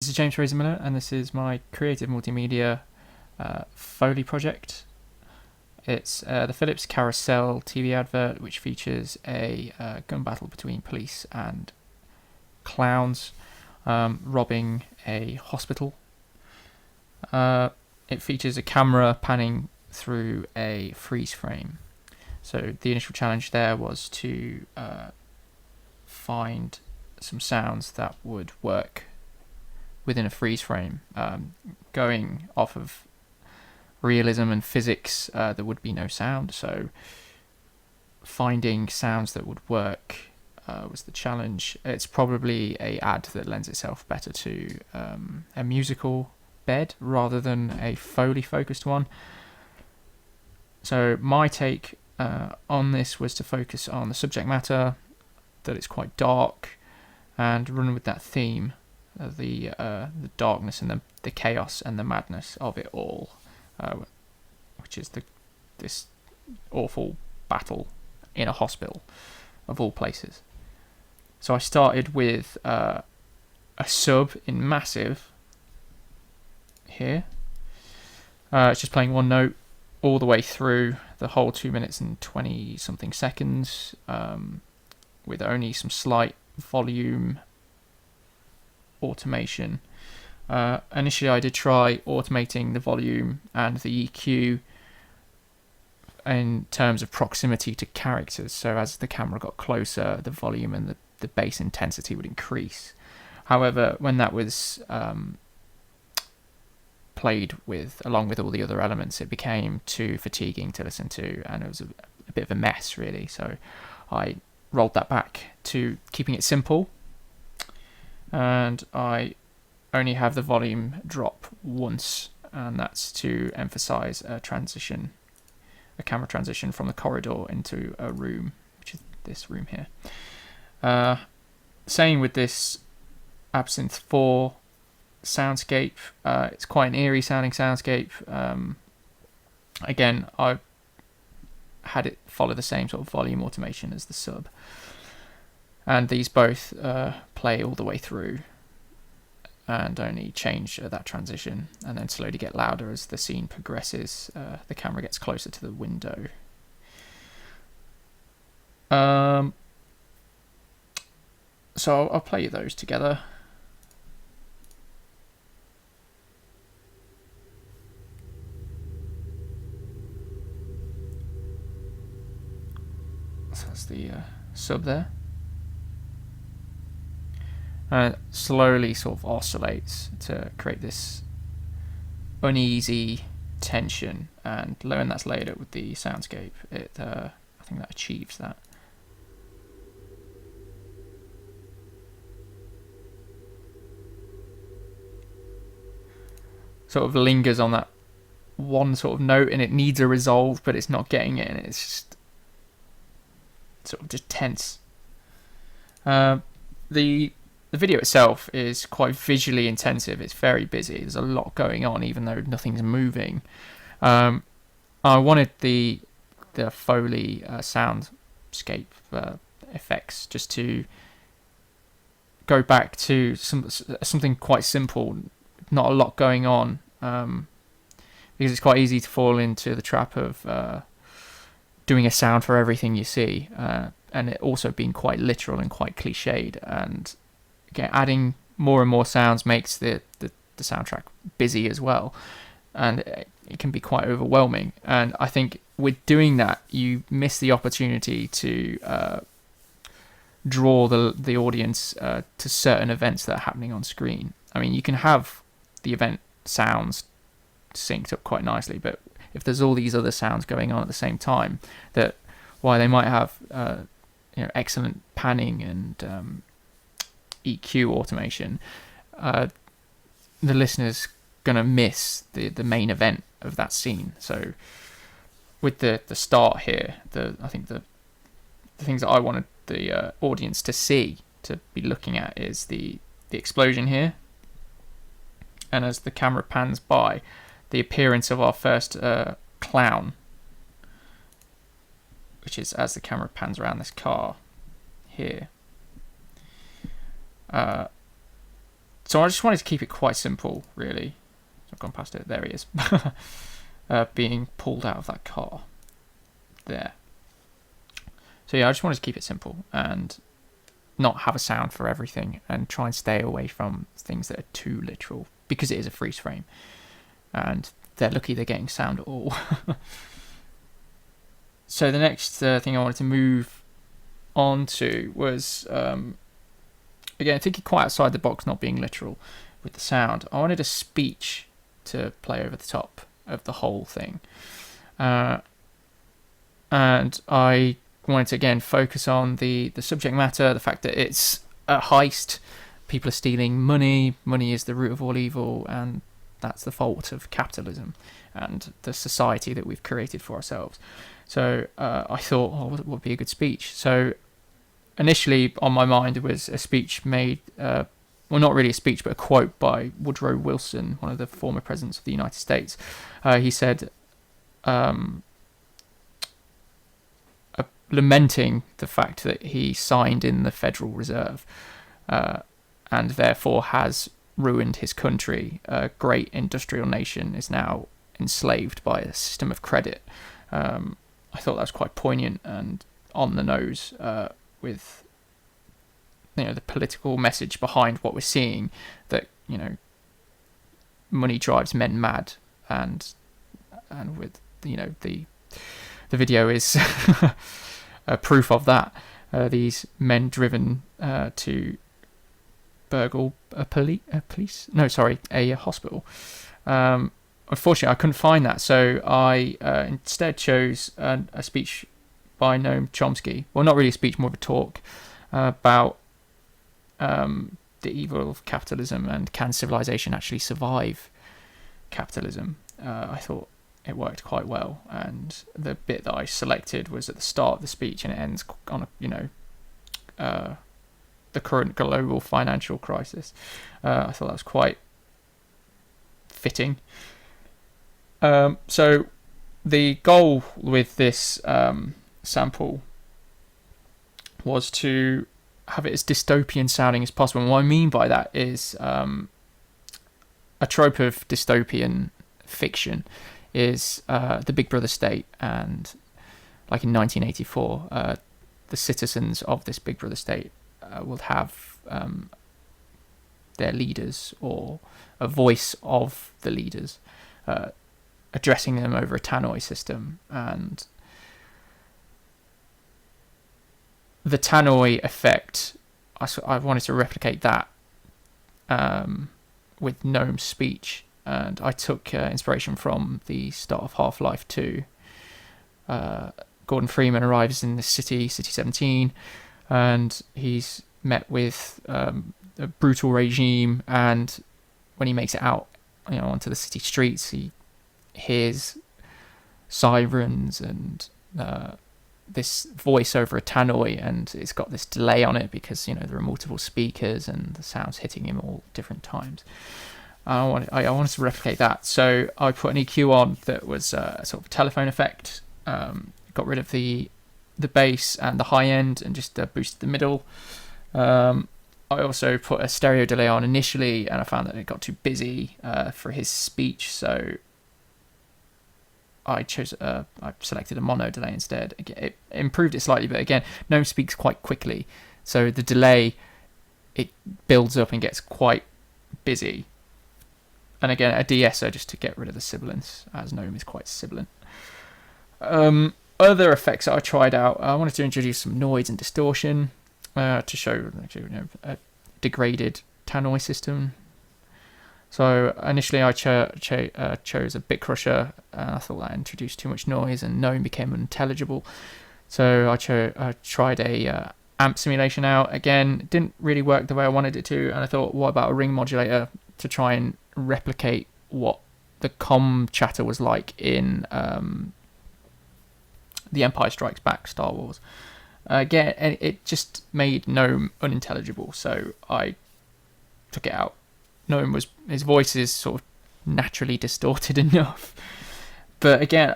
This is James Fraser Miller, and this is my creative multimedia Foley project. It's the Philips Carousel TV advert, which features a gun battle between police and clowns robbing a hospital. It features a camera panning through a freeze frame. So the initial challenge there was to find some sounds that would work within a freeze frame. Going off of realism and physics, there would be no sound, so finding sounds that would work was the challenge. It's probably a ad that lends itself better to a musical bed rather than a Foley focused one. So my take on this was to focus on the subject matter, that it's quite dark, and run with that theme, the darkness and the chaos and the madness of it all, which is this awful battle in a hospital of all places. So I started with a sub in massive here. It's just playing one note all the way through the whole 2 minutes and 20 something seconds, with only some slight volume automation. Initially I did try automating the volume and the EQ in terms of proximity to characters, so as the camera got closer, the volume and the bass intensity would increase. However, when that was played with along with all the other elements, it became too fatiguing to listen to, and it was a bit of a mess really. So I rolled that back to keeping it simple, and I only have the volume drop once, and that's to emphasize a camera transition from the corridor into a room, which is this room here. Same with this Absinthe 4 soundscape. It's quite an eerie sounding soundscape. Again, I had it follow the same sort of volume automation as the sub, and these both play all the way through and only change that transition and then slowly get louder as the scene progresses. The camera gets closer to the window. So I'll play those together. So that's the sub there. And it slowly sort of oscillates to create this uneasy tension, and when that's layered up with the soundscape, I think that achieves that. Sort of lingers on that one sort of note, and it needs a resolve, but it's not getting it, and it's just sort of just tense. The video itself is quite visually intensive. It's very busy. There's a lot going on, even though nothing's moving. I wanted the Foley soundscape effects just to go back to something quite simple, not a lot going on, because it's quite easy to fall into the trap of doing a sound for everything you see, and it also being quite literal and quite cliched, and again, adding more and more sounds makes the soundtrack busy as well, and it can be quite overwhelming. And I think with doing that, you miss the opportunity to draw the audience to certain events that are happening on screen. I mean, you can have the event sounds synced up quite nicely, but if there's all these other sounds going on at the same time, that while they might have excellent panning and EQ automation, the listener's gonna miss the main event of that scene. So with the start here, I think the things that I wanted the audience to see, to be looking at, is the explosion here, and as the camera pans by, the appearance of our first clown, which is as the camera pans around this car here. So I just wanted to keep it quite simple, really. I've gone past it. There he is. Being pulled out of that car. There. So yeah, I just wanted to keep it simple and not have a sound for everything, and try and stay away from things that are too literal, because it is a freeze frame. And they're lucky they're getting sound at all. So the next thing I wanted to move on to was, again, thinking quite outside the box, not being literal with the sound. I wanted a speech to play over the top of the whole thing. And I wanted to, again, focus on the subject matter, the fact that it's a heist, people are stealing money, money is the root of all evil, and that's the fault of capitalism and the society that we've created for ourselves. So I thought, what would be a good speech? So initially on my mind was a speech made, well, not really a speech, but a quote by Woodrow Wilson, one of the former presidents of the United States. He said, lamenting the fact that he signed in the Federal Reserve and therefore has ruined his country. A great industrial nation is now enslaved by a system of credit. I thought that was quite poignant and on the nose with the political message behind what we're seeing, that money drives men mad, and with the video is proof of that. These men driven to burgle a hospital. Unfortunately, I couldn't find that, so I instead chose a speech by Noam Chomsky. Well, not really a speech, more of a talk about the evil of capitalism and can civilization actually survive capitalism. I thought it worked quite well, and the bit that I selected was at the start of the speech, and it ends on the current global financial crisis. I thought that was quite fitting. So the goal with this sample was to have it as dystopian sounding as possible. And what I mean by that is a trope of dystopian fiction is the Big Brother state, and like in 1984, the citizens of this Big Brother state will have their leaders or a voice of the leaders addressing them over a tannoy system, and the tannoy effect, I wanted to replicate that with Noam's speech, and I took inspiration from the start of Half-Life 2. Gordon Freeman arrives in the city 17, and he's met with a brutal regime, and when he makes it out onto the city streets, he hears sirens and this voice over a tannoy, and it's got this delay on it because there are multiple speakers and the sound's hitting him all different times. I wanted to replicate that, so I put an EQ on that was a sort of telephone effect, got rid of the bass and the high end and just boosted the middle. I also put a stereo delay on initially, and I found that it got too busy for his speech, so I selected a mono delay instead. It improved it slightly, but again, Noam speaks quite quickly, so the delay, it builds up and gets quite busy. And again, a de-esser just to get rid of the sibilance, as Noam is quite sibilant. Other effects that I tried out, I wanted to introduce some noise and distortion to show a degraded tannoy system. So initially I chose a bit crusher, and I thought that introduced too much noise and Noam became unintelligible. So I tried a amp simulation out. Again, it didn't really work the way I wanted it to, and I thought, what about a ring modulator to try and replicate what the comm chatter was like in The Empire Strikes Back, Star Wars. Again, it just made Noam unintelligible, so I took it out. Noam his voice is sort of naturally distorted enough, but again,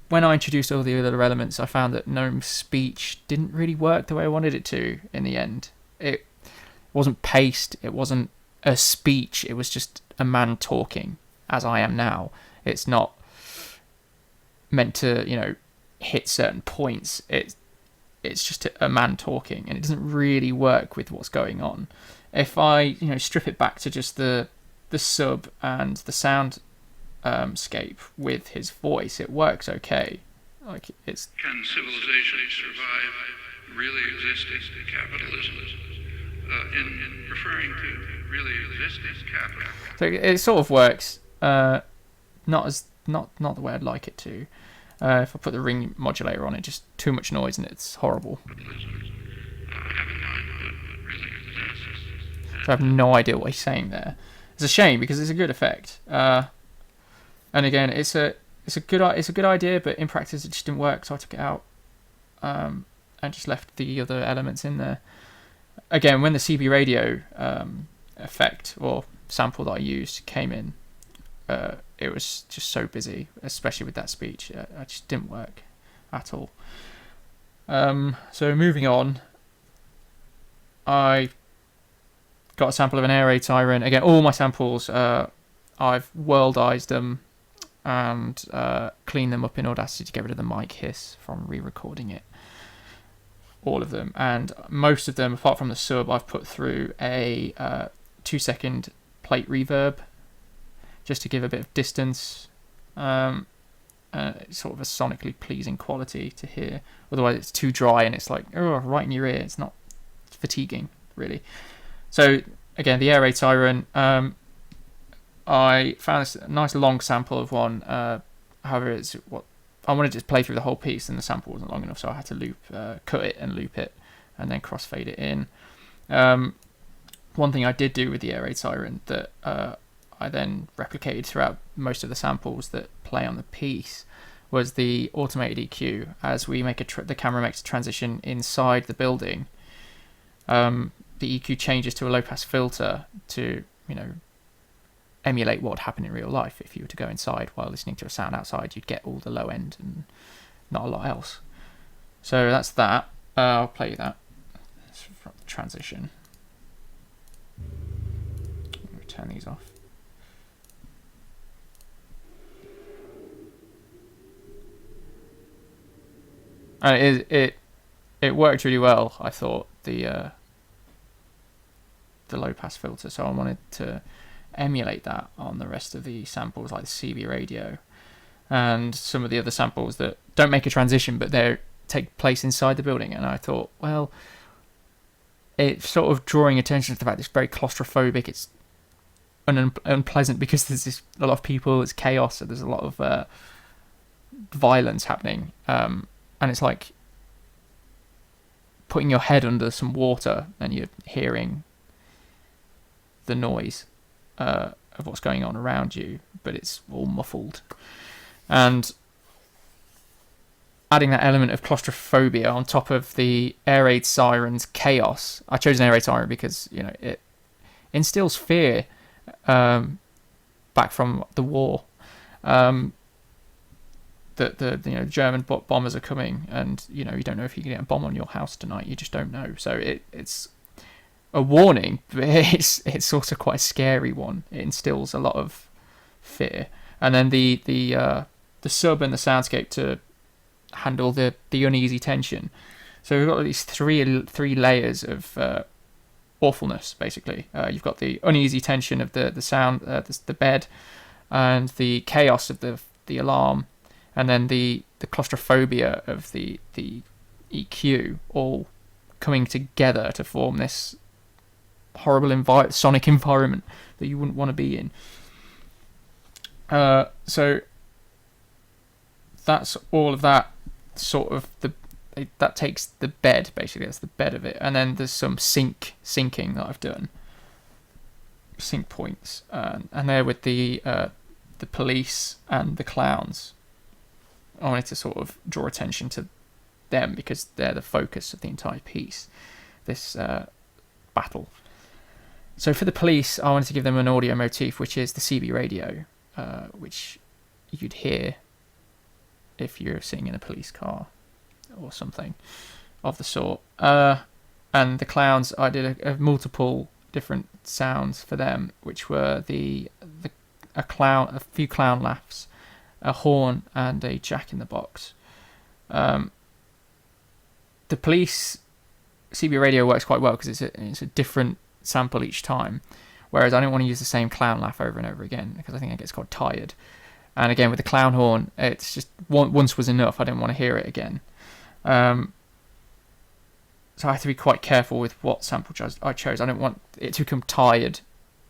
when I introduced all the other elements, I found that Noam's speech didn't really work the way I wanted it to. In the end, it wasn't paced, it wasn't a speech. It was just a man talking, as I am now. It's not meant to, hit certain points. It's just a man talking, and it doesn't really work with what's going on. If I, strip it back to just the sub and the sound scape with his voice, it works okay. Like it's. Can civilization survive really existing capitalism? In referring to really existing capitalism. So it sort of works, not the way I'd like it to. If I put the ring modulator on it, just too much noise and it's horrible. So I have no idea what he's saying there. It's a shame because it's a good effect. And again, it's a good idea, but in practice it just didn't work, so I took it out and just left the other elements in there. Again, when the CB radio effect or sample that I used came in, it was just so busy, especially with that speech. It just didn't work at all. So moving on, I got a sample of an air raid siren. Again, all my samples, I've worldized them and cleaned them up in Audacity to get rid of the mic hiss from re-recording it. All of them, and most of them, apart from the sub, I've put through a 2-second plate reverb just to give a bit of distance, sort of a sonically pleasing quality to hear. Otherwise it's too dry and it's like, right in your ear. It's fatiguing, really. So again, the air raid siren, I found this nice long sample of one. However, it's what I wanted to just play through the whole piece, and the sample wasn't long enough, so I had to cut it and loop it, and then crossfade it in. One thing I did do with the air raid siren that I then replicated throughout most of the samples that play on the piece was the automated EQ. As we make the camera makes a transition inside the building, the EQ changes to a low pass filter to emulate what would happen in real life. If you were to go inside while listening to a sound outside, you'd get all the low end and not a lot else. So that's that. I'll play that. That's from the transition. Let me turn these off. And it worked really well, I thought, the low pass filter. So I wanted to emulate that on the rest of the samples, like the CB radio and some of the other samples that don't make a transition, but they take place inside the building. And I thought, well, it's sort of drawing attention to the fact it's very claustrophobic. It's unpleasant because there's a lot of people, it's chaos, so there's a lot of violence happening. And it's like putting your head under some water and you're hearing the noise of what's going on around you, but it's all muffled. And adding that element of claustrophobia on top of the air raid siren's chaos. I chose an air raid siren because it instills fear back from the war. That the German bombers are coming, and you don't know if you can get a bomb on your house tonight. You just don't know. So it's a warning, but it's also quite a scary one. It instills a lot of fear, and then the sub and the soundscape to handle the uneasy tension. So we've got these three layers of awfulness. Basically, you've got the uneasy tension of the sound, the bed, and the chaos of the alarm, and then the claustrophobia of the EQ, all coming together to form this horrible sonic environment that you wouldn't want to be in. So that's all of that sort of that takes the bed, basically. That's the bed of it, and then there's some syncing that I've done, sync points, and they're with the police and the clowns. I wanted to sort of draw attention to them because they're the focus of the entire piece, this battle. So for the police, I wanted to give them an audio motif, which is the CB radio, which you'd hear if you're sitting in a police car or something of the sort. And the clowns, I did a multiple different sounds for them, which were a few clown laughs, a horn, and a Jack in the Box. The police CB radio works quite well because it's a different sample each time, whereas I don't want to use the same clown laugh over and over again because I think it gets quite tired. And again, with the clown horn, it's just once was enough. I didn't want to hear it again. So I have to be quite careful with what sample I chose. I don't want it to become tired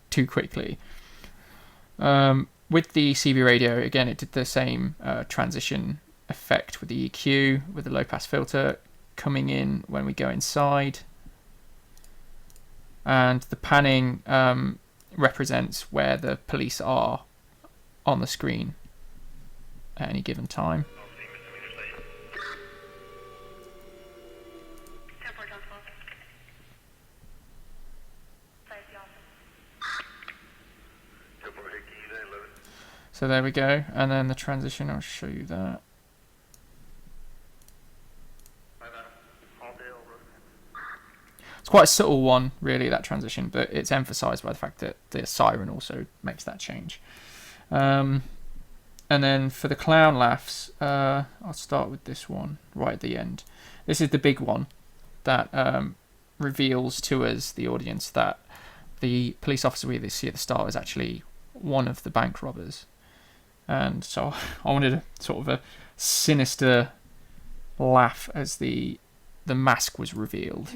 too quickly. With the CB radio, again, it did the same transition effect with the EQ, with the low pass filter coming in when we go inside. And the panning represents where the police are on the screen at any given time. So there we go, and then the transition, I'll show you that. It's quite a subtle one, really, that transition, but it's emphasised by the fact that the siren also makes that change. And then for the clown laughs, I'll start with this one right at the end. This is the big one that reveals to us, the audience, that the police officer we see at the start is actually one of the bank robbers. And so I wanted a sort of a sinister laugh as the mask was revealed.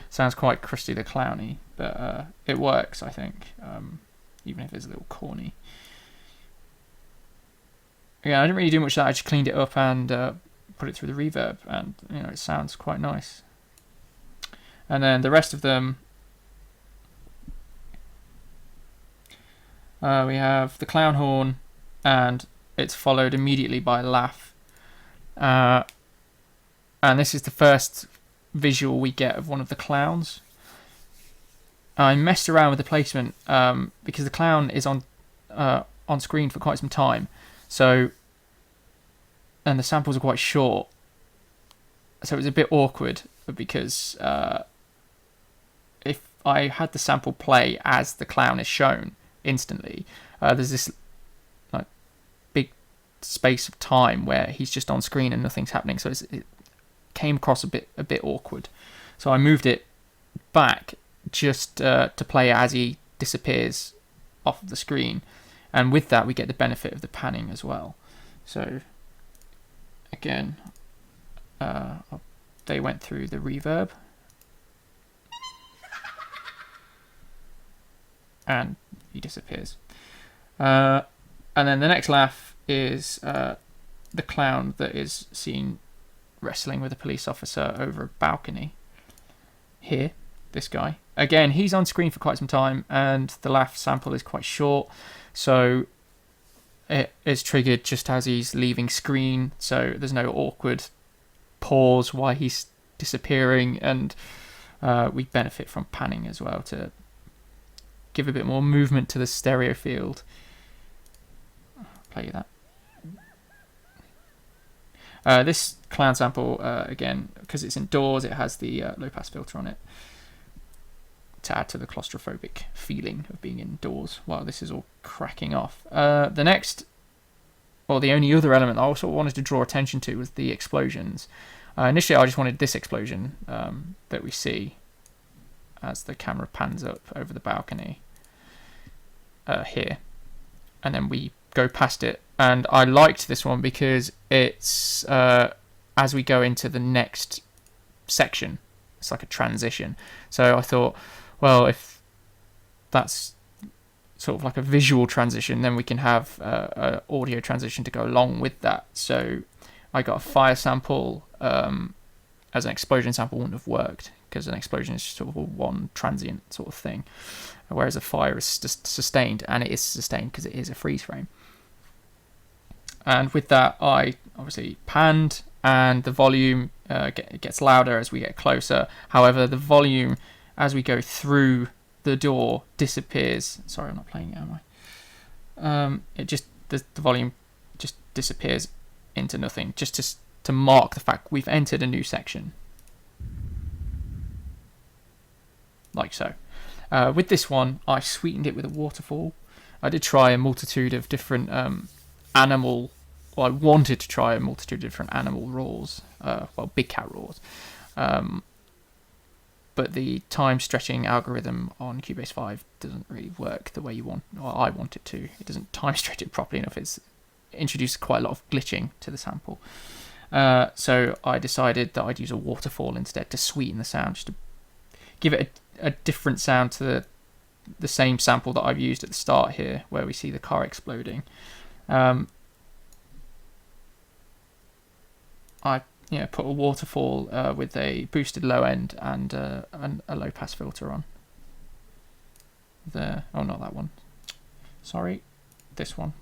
Sounds quite Krusty the Clowny, but it works, I think, even if it's a little corny. Yeah, I didn't really do much of that. I just cleaned it up and put it through the reverb, and it sounds quite nice. And then the rest of them, we have the clown horn, and it's followed immediately by a laugh. And this is the first visual we get of one of the clowns. I messed around with the placement because the clown is on screen for quite some time, and the samples are quite short, so it was a bit awkward because if I had the sample play as the clown is shown instantly, there's this like big space of time where he's just on screen and nothing's happening, so it came across a bit awkward. So I moved it back just to play as he disappears off of the screen, and with that we get the benefit of the panning as well. So again, they went through the reverb, and he disappears. And then the next laugh is the clown that is seen wrestling with a police officer over a balcony. Here, this guy. Again, he's on screen for quite some time, and the laugh sample is quite short, so it is triggered just as he's leaving screen, so there's no awkward pause while he's disappearing, and we benefit from panning as well to give a bit more movement to the stereo field. I'll play you that. This clown sample, again, because it's indoors, it has the low pass filter on it to add to the claustrophobic feeling of being indoors while this is all cracking off. The only other element I also wanted to draw attention to was the explosions. Initially, I just wanted this explosion that we see as the camera pans up over the balcony here, and then we go past it. And I liked this one because it's as we go into the next section, it's like a transition. So I thought, well, if that's sort of like a visual transition, then we can have an audio transition to go along with that. So I got a fire sample as an explosion sample wouldn't have worked, because an explosion is sort of a one transient sort of thing, whereas a fire is just sustained, and it is sustained because it is a freeze frame. And with that, I obviously panned, and the volume gets louder as we get closer. However, the volume as we go through the door disappears. Sorry, I'm not playing it, am I? The volume just disappears into nothing, just to to mark the fact we've entered a new section. Like so. With this one, I sweetened it with a waterfall. I did try a multitude of different animal... Well, I wanted to try a multitude of different animal roars. Well, big cat roars. But the time stretching algorithm on Cubase 5 doesn't really work the way you want, or I want it to. It doesn't time stretch it properly enough. It's introduced quite a lot of glitching to the sample. So I decided that I'd use a waterfall instead to sweeten the sound, just to give it a different sound to the same sample that I've used at the start here, where we see the car exploding. I put a waterfall with a boosted low end and a low pass filter on. There. Oh, not that one. Sorry. This one.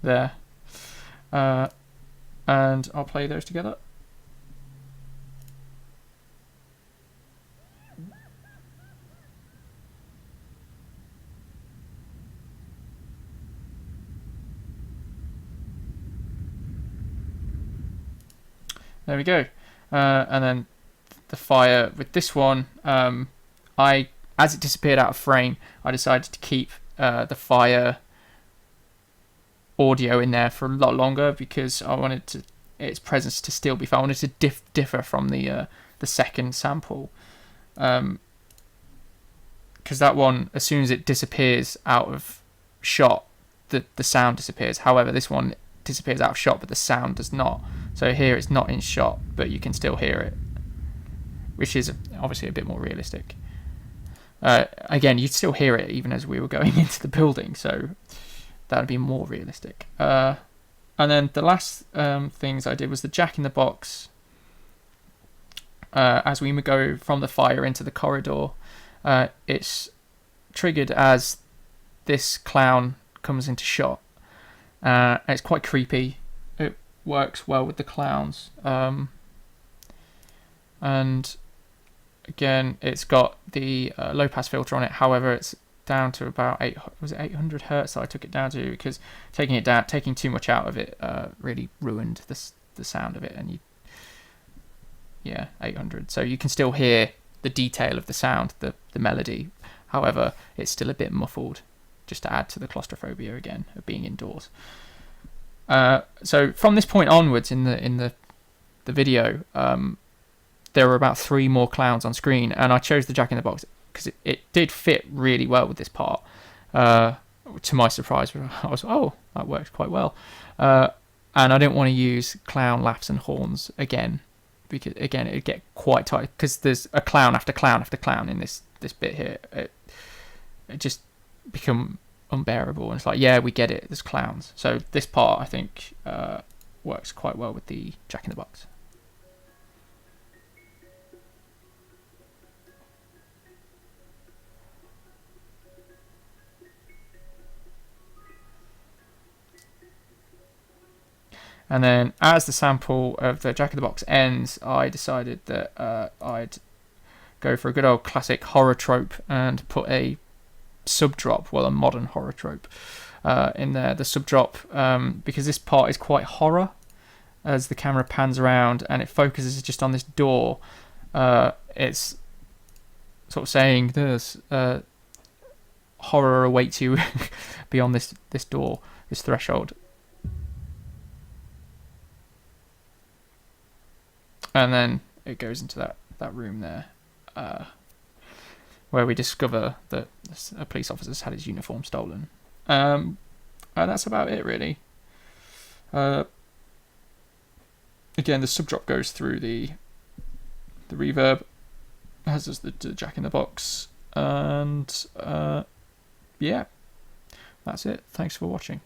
There. And I'll play those together. There we go. And then the fire with this one, as it disappeared out of frame, I decided to keep the fire audio in there for a lot longer because I wanted its presence to still be felt. I wanted to differ from the second sample. Because that one, as soon as it disappears out of shot, the sound disappears. However, this one disappears out of shot, but the sound does not. So here it's not in shot, but you can still hear it, which is obviously a bit more realistic. Again, you'd still hear it even as we were going into the building, so that would be more realistic. And then the last things I did was the Jack in the Box. As we go from the fire into the corridor, it's triggered as this clown comes into shot. And it's quite creepy. It works well with the clowns. And again, it's got the low pass filter on it. However, it's down to about 800 hertz that I took it down to, because taking too much out of it really ruined the sound of it. And 800. So you can still hear the detail of the sound, the melody. However, it's still a bit muffled, just to add to the claustrophobia again of being indoors. So from this point onwards in the video, there were about 3 more clowns on screen, and I chose the Jack in the Box because it did fit really well with this part. To my surprise, I was, that works quite well. And I didn't want to use clown laughs and horns again, because again it'd get quite tight, because there's a clown after clown after clown in this bit here. It just become unbearable, and it's like, yeah, we get it, there's clowns. So this part I think works quite well with the Jack in the Box. And then as the sample of the Jack in the Box ends, I decided that I'd go for a good old classic horror trope and put a sub-drop, well, a modern horror trope in there. The sub-drop, because this part is quite horror, as the camera pans around and it focuses just on this door. It's sort of saying there's horror awaits you beyond this door, this threshold. And then it goes into that room there, where we discover that a police officer's had his uniform stolen. And that's about it, really. Again, the sub-drop goes through the reverb, as does the Jack in the Box. And yeah, that's it. Thanks for watching.